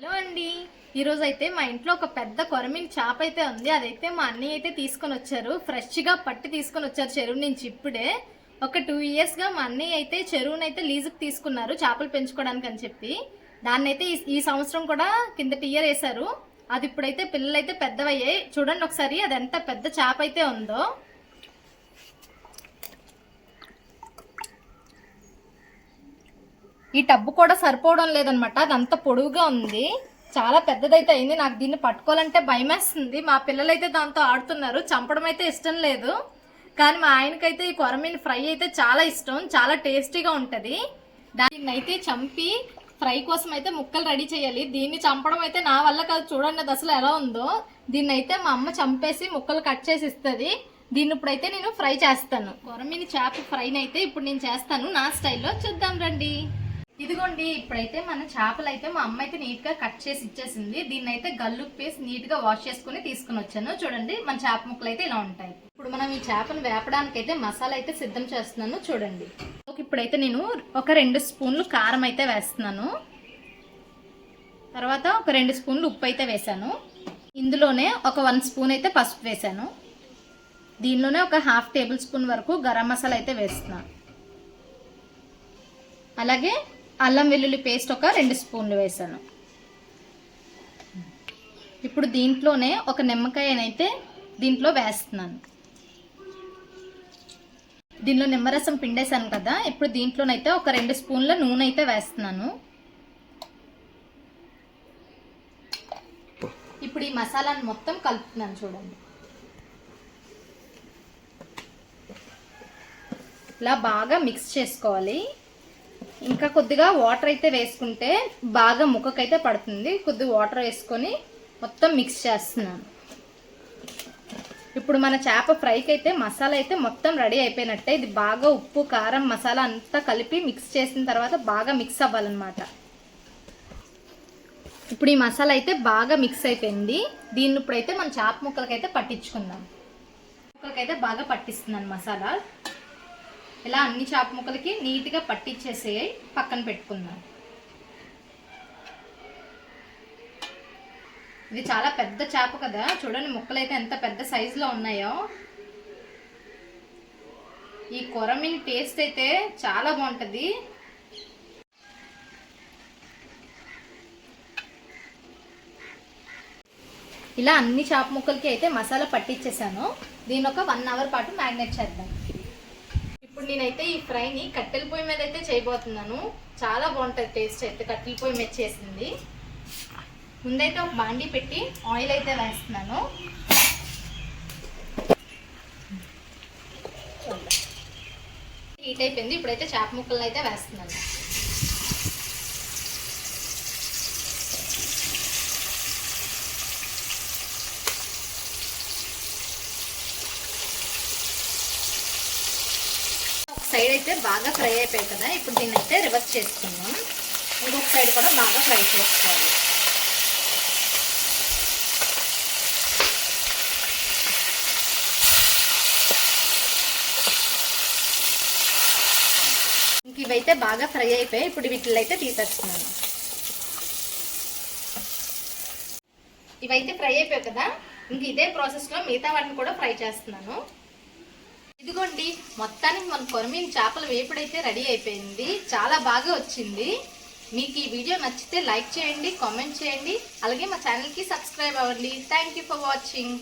Hello అండి, ఈరోజు అయితే మా ఇంట్లో ఒక పెద్ద కొరమీన్ చేప అయితే ఉంది. అదైతే మా అన్నయ్య అయితే తీసుకొని వచ్చారు. ఫ్రెష్గా పట్టి తీసుకొని వచ్చారు చెరువు నుంచి. ఇప్పుడే ఒక 2 ఇయర్స్గా మా అన్నయ్య అయితే చెరువునైతే అయితే లీజుకి తీసుకున్నారు చేపలు పెంచుకోవడానికి అని చెప్పి. దాన్ని అయితే ఈ సంవత్సరం కూడా కిందటి ఇయర్ వేశారు. అది ఇప్పుడైతే పిల్లలు అయితే పెద్దవయ్యాయి. చూడండి ఒకసారి అది ఎంత పెద్ద చేప అయితే ఉందో. ఈ టబ్బు కూడా సరిపోవడం లేదనమాట, అదంతా పొడవుగా ఉంది, చాలా పెద్దదైతే అయింది. నాకు దీన్ని పట్టుకోవాలంటే భయమేస్తుంది. మా పిల్లలైతే దాంతో ఆడుతున్నారు. చంపడం అయితే ఇష్టం లేదు, కానీ మా ఆయనకైతే ఈ కొరమీన్ ఫ్రై అయితే చాలా ఇష్టం, చాలా టేస్టీగా ఉంటుంది. దాన్ని అయితే చంపి ఫ్రై కోసం అయితే ముక్కలు రెడీ చేయాలి. దీన్ని చంపడం అయితే నా వల్ల కాదు. చూడండి అది అసలు ఎలా ఉందో. దీన్ని అయితే మా అమ్మ చంపేసి ముక్కలు కట్ చేసి ఇస్తుంది. దీన్ని ఇప్పుడైతే నేను ఫ్రై చేస్తాను. కొరమీన్ చేప ఫ్రైని అయితే ఇప్పుడు నేను చేస్తాను నా స్టైల్లో. చూద్దాం రండి. ఇదిగోండి, ఇప్పుడైతే మన చేపలు అయితే మా అమ్మ అయితే నీట్ గా కట్ చేసి ఇచ్చేసింది. దీన్ని అయితే గల్లుకు పేసి నీట్ గా వాష్ చేసుకుని తీసుకుని వచ్చాను. చూడండి మన చేప ముక్కలు అయితే ఇలా ఉంటాయి. ఇప్పుడు మనం ఈ చేపను వేపడానికి అయితే మసాలా అయితే సిద్ధం చేస్తున్నాను. చూడండి, ఇప్పుడైతే నేను ఒక 2 స్పూన్లు కారం అయితే వేస్తున్నాను. తర్వాత ఒక 2 స్పూన్లు ఉప్పు అయితే వేసాను. ఇందులోనే ఒక 1 స్పూన్ అయితే పసుపు వేసాను. దీనిలోనే ఒక 1/2 టేబుల్ స్పూన్ వరకు గరం మసాలా అయితే వేస్తున్నాను. అలాగే అల్లం వెల్లుల్లి పేస్ట్ ఒక 2 స్పూన్లు వేసాను. ఇప్పుడు దీంట్లోనే ఒక నిమ్మకాయనైతే దీంట్లో వేస్తున్నాను. దీనిలో నిమ్మరసం పిండేసాను కదా. ఇప్పుడు దీంట్లోనైతే ఒక 2 స్పూన్ల నూనె అయితే వేస్తున్నాను. ఇప్పుడు ఈ మసాలాను మొత్తం కలుపుతున్నాను. చూడండి, ఇలా బాగా మిక్స్ చేసుకోవాలి. ఇంకా కొద్దిగా వాటర్ అయితే వేసుకుంటే బాగా ముక్కకైతే పడుతుంది. కొద్దిగా వాటర్ వేసుకొని మొత్తం మిక్స్ చేస్తున్నాను. ఇప్పుడు మన చేప ఫ్రైకి అయితే మసాలా అయితే మొత్తం రెడీ అయిపోయినట్టే. ఇది బాగా ఉప్పు కారం మసాలా అంతా కలిపి మిక్స్ చేసిన తర్వాత బాగా మిక్స్ అవ్వాలన్నమాట. ఇప్పుడు ఈ మసాలా అయితే బాగా మిక్స్ అయిపోయింది. దీన్ని ఇప్పుడైతే మన చేప ముక్కలకైతే పట్టించుకుందాం. ముక్కలకైతే బాగా పట్టిస్తున్నాను మసాలా. ఇలా అన్ని చేప ముక్కలకి నీట్గా పట్టించేసి పక్కన పెట్టుకుందాం. ఇది చాలా పెద్ద చేప కదా. చూడండి ముక్కలు అయితే ఎంత పెద్ద సైజులో ఉన్నాయో. ఈ కొరమీన్ టేస్ట్ అయితే చాలా బాగుంటుంది. ఇలా అన్ని చేప ముక్కలకి అయితే మసాలా పట్టించేసాను. దీని ఒక 1 అవర్ పాటు మ్యారినేట్ చేద్దాం. ఇప్పుడు నేనైతే ఈ ఫ్రైని కట్టెల పొయ్యి మీద అయితే చేయబోతున్నాను. చాలా బాగుంటుంది టేస్ట్ అయితే కట్టెల పొయ్యి మీద చేసింది. ముందైతే ఒక బాండీ పెట్టి ఆయిల్ అయితే వేస్తున్నాను. హీట్ అయిపోయింది. ఇప్పుడైతే చేప ముక్కలను అయితే వేస్తున్నాను. సైడ్ అయితే బాగా ఫ్రై అయిపోయాయి కదా. ఇప్పుడు దీన్ని అయితే రివర్స్ చేసుకుందాం. ఇంకొక సైడ్ కూడా బాగా ఫ్రై చేసుకోవాలి. ఇంక ఇవైతే బాగా ఫ్రై అయిపోయాయి. ఇప్పుడు వీటిలో అయితే తీసేస్తున్నాను. ఇవైతే ఫ్రై అయిపోయాయి కదా. ఇంక ఇదే ప్రాసెస్లో మిగతా వాటిని కూడా ఫ్రై చేస్తున్నాను. ఇదిగోండి, మొత్తానికి మన కొరమీన్ చేపల వేపుడైతే రెడీ అయిపోయింది. చాలా బాగా వచ్చింది. మీకు ఈ వీడియో నచ్చితే లైక్ చేయండి, కామెంట్ చేయండి, అలాగే మా ఛానల్కి సబ్స్క్రైబ్ అవ్వండి. Thank you for watching.